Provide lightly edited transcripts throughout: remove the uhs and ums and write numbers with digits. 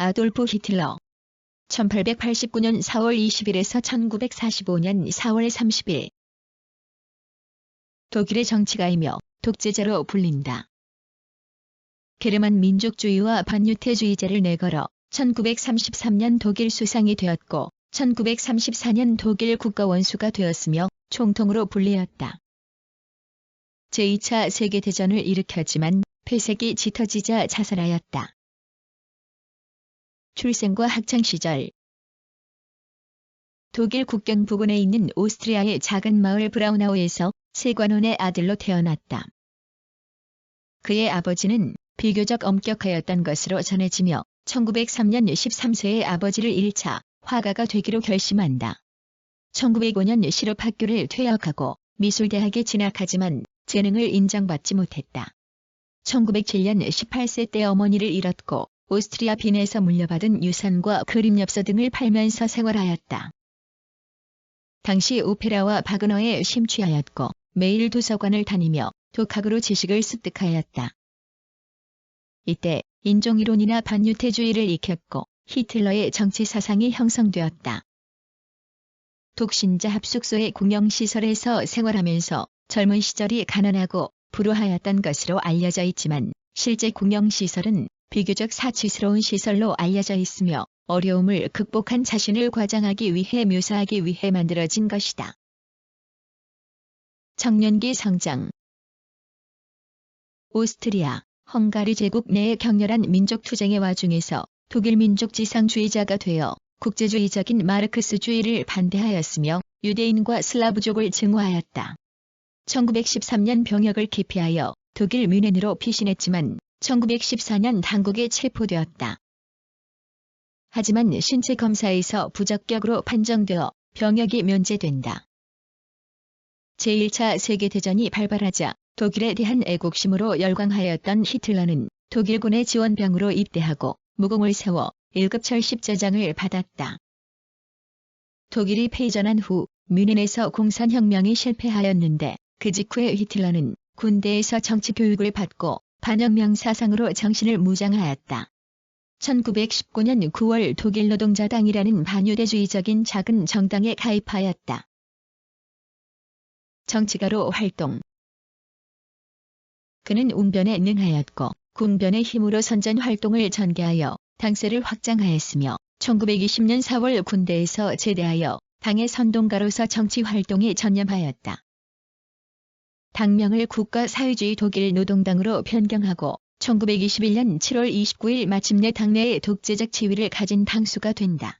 아돌프 히틀러 1889년 4월 20일에서 1945년 4월 30일 독일의 정치가이며 독재자로 불린다. 게르만 민족주의와 반유태주의자를 내걸어 1933년 독일 수상이 되었고 1934년 독일 국가원수가 되었으며 총통으로 불리었다. 제2차 세계대전을 일으켰지만 폐색이 짙어지자 자살하였다. 출생과 학창시절 독일 국경 부근에 있는 오스트리아의 작은 마을 브라우나우에서 세관원의 아들로 태어났다. 그의 아버지는 비교적 엄격하였던 것으로 전해지며 1903년 13세의 아버지를 1차 화가가 되기로 결심한다. 1905년 실업학교를 퇴학하고 미술대학에 진학하지만 재능을 인정받지 못했다. 1907년 18세 때 어머니를 잃었고 오스트리아 빈에서 물려받은 유산과 그림엽서 등을 팔면서 생활하였다. 당시 오페라와 바그너에 심취하였고 매일 도서관을 다니며 독학으로 지식을 습득하였다. 이때 인종이론이나 반유태주의를 익혔고 히틀러의 정치 사상이 형성되었다. 독신자 합숙소의 공영시설에서 생활하면서 젊은 시절이 가난하고 불우하였던 것으로 알려져 있지만 실제 공영시설은 비교적 사치스러운 시설로 알려져 있으며 어려움을 극복한 자신을 과장하기 위해 묘사하기 위해 만들어진 것이다. 청년기 성장 오스트리아, 헝가리 제국 내의 격렬한 민족투쟁의 와중에서 독일 민족지상주의자가 되어 국제주의적인 마르크스주의를 반대하였으며 유대인과 슬라브족을 증오하였다. 1913년 병역을 기피하여 독일 뮌헨으로 피신했지만 1914년 당국에 체포되었다. 하지만 신체 검사에서 부적격으로 판정되어 병역이 면제된다. 제1차 세계대전이 발발하자 독일에 대한 애국심으로 열광하였던 히틀러는 독일군의 지원병으로 입대하고 무공을 세워 1급 철십자장을 받았다. 독일이 패전한 후 뮌헨에서 공산혁명이 실패하였는데 그 직후에 히틀러는 군대에서 정치교육을 받고 반혁명 사상으로 정신을 무장하였다. 1919년 9월 독일 노동자당이라는 반유대주의적인 작은 정당에 가입하였다. 정치가로 활동 그는 웅변에 능하였고 군변의 힘으로 선전 활동을 전개하여 당세를 확장하였으며 1920년 4월 군대에서 제대하여 당의 선동가로서 정치 활동에 전념하였다. 당명을 국가사회주의 독일 노동당으로 변경하고 1921년 7월 29일 마침내 당내의 독재적 지위를 가진 당수가 된다.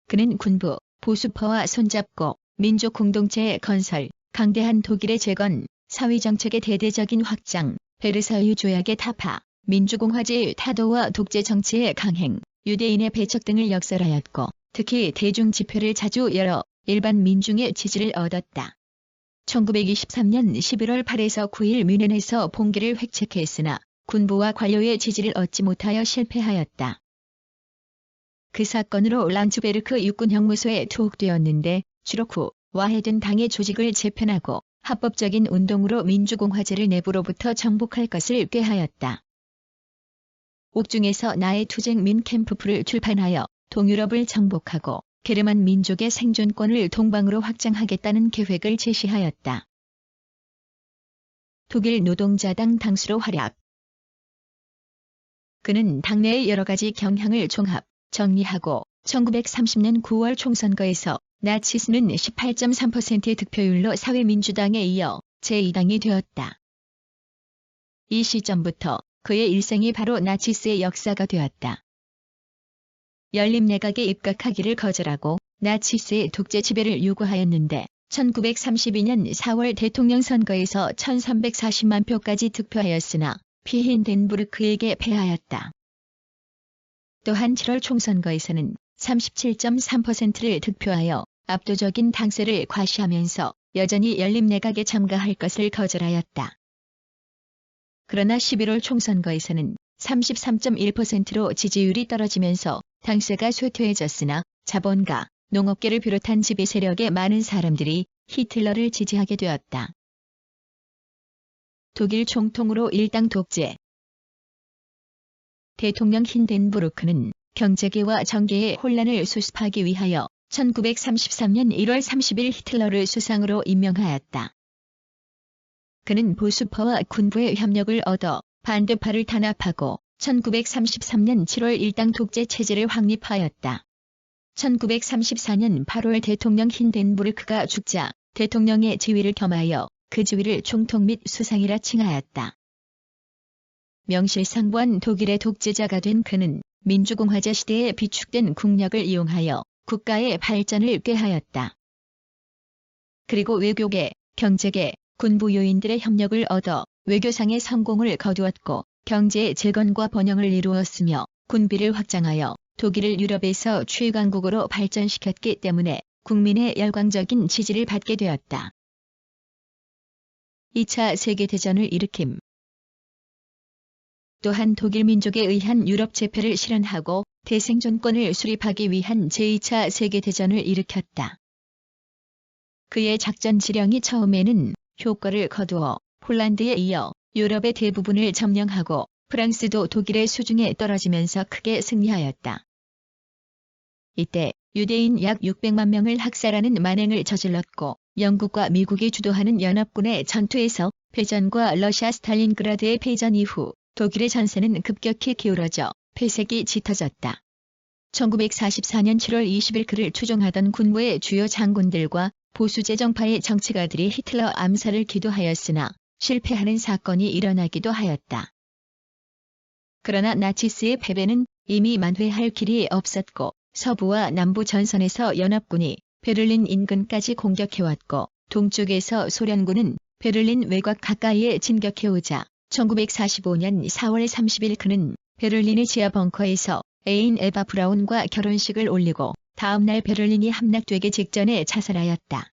그는 군부, 보수파와 손잡고 민족 공동체의 건설, 강대한 독일의 재건, 사회정책의 대대적인 확장, 베르사유 조약의 타파, 민주공화제의 타도와 독재 정치의 강행, 유대인의 배척 등을 역설하였고 특히 대중집회를 자주 열어 일반 민중의 지지를 얻었다. 1923년 11월 8에서 9일 뮌헨에서 봉기를 획책했으나 군부와 관료의 지지를 얻지 못하여 실패하였다. 그 사건으로 란츠베르크 육군형무소에 투옥되었는데 추록 후 와해된 당의 조직을 재편하고 합법적인 운동으로 민주공화제를 내부로부터 정복할 것을 꾀하였다. 옥중에서 나의 투쟁 민캠프프를 출판하여 동유럽을 정복하고 게르만 민족의 생존권을 동방으로 확장하겠다는 계획을 제시하였다. 독일 노동자당 당수로 활약 그는 당내의 여러 가지 경향을 종합, 정리하고 1930년 9월 총선거에서 나치스는 18.3%의 득표율로 사회민주당에 이어 제2당이 되었다. 이 시점부터 그의 일생이 바로 나치스의 역사가 되었다. 연립내각에 입각하기를 거절하고 나치스의 독재 지배를 요구하였는데 1932년 4월 대통령 선거에서 1340만 표까지 득표하였으나 피힌덴부르크에게 패하였다. 또한 7월 총선거에서는 37.3%를 득표하여 압도적인 당세를 과시하면서 여전히 연립내각에 참가할 것을 거절하였다. 그러나 11월 총선거에서는 33.1%로 지지율이 떨어지면서 당세가 쇠퇴해졌으나 자본가, 농업계를 비롯한 지배 세력의 많은 사람들이 히틀러를 지지하게 되었다. 독일 총통으로 일당 독재 대통령 힌덴부르크는 경제계와 정계의 혼란을 수습하기 위하여 1933년 1월 30일 히틀러를 수상으로 임명하였다. 그는 보수파와 군부의 협력을 얻어 반대파를 탄압하고 1933년 7월 일당 독재 체제를 확립하였다. 1934년 8월 대통령 힌덴부르크가 죽자 대통령의 지위를 겸하여 그 지위를 총통 및 수상이라 칭하였다. 명실상부한 독일의 독재자가 된 그는 민주공화제 시대에 비축된 국력을 이용하여 국가의 발전을 꾀하였다. 그리고 외교계, 경제계, 군부 요인들의 협력을 얻어 외교상의 성공을 거두었고 경제의 재건과 번영을 이루었으며 군비를 확장하여 독일을 유럽에서 최강국으로 발전시켰기 때문에 국민의 열광적인 지지를 받게 되었다. 2차 세계대전을 일으킴. 또한 독일 민족에 의한 유럽 제패를 실현하고 대생존권을 수립하기 위한 제2차 세계대전을 일으켰다. 그의 작전 지령이 처음에는 효과를 거두어 폴란드에 이어 유럽의 대부분을 점령하고 프랑스도 독일의 수중에 떨어지면서 크게 승리하였다. 이때 유대인 약 600만 명을 학살하는 만행을 저질렀고 영국과 미국이 주도하는 연합군의 전투에서 패전과 러시아 스탈린그라드의 패전 이후 독일의 전세는 급격히 기울어져 폐색이 짙어졌다. 1944년 7월 20일 그를 추종하던 군부의 주요 장군들과 보수 재정파의 정치가들이 히틀러 암살을 기도하였으나 실패하는 사건이 일어나기도 하였다. 그러나 나치스의 패배는 이미 만회할 길이 없었고 서부와 남부 전선에서 연합군이 베를린 인근까지 공격해왔고 동쪽에서 소련군은 베를린 외곽 가까이에 진격해오자 1945년 4월 30일 그는 베를린의 지하 벙커에서 애인 에바 브라운과 결혼식을 올리고 다음 날 베를린이 함락되기 직전에 자살하였다.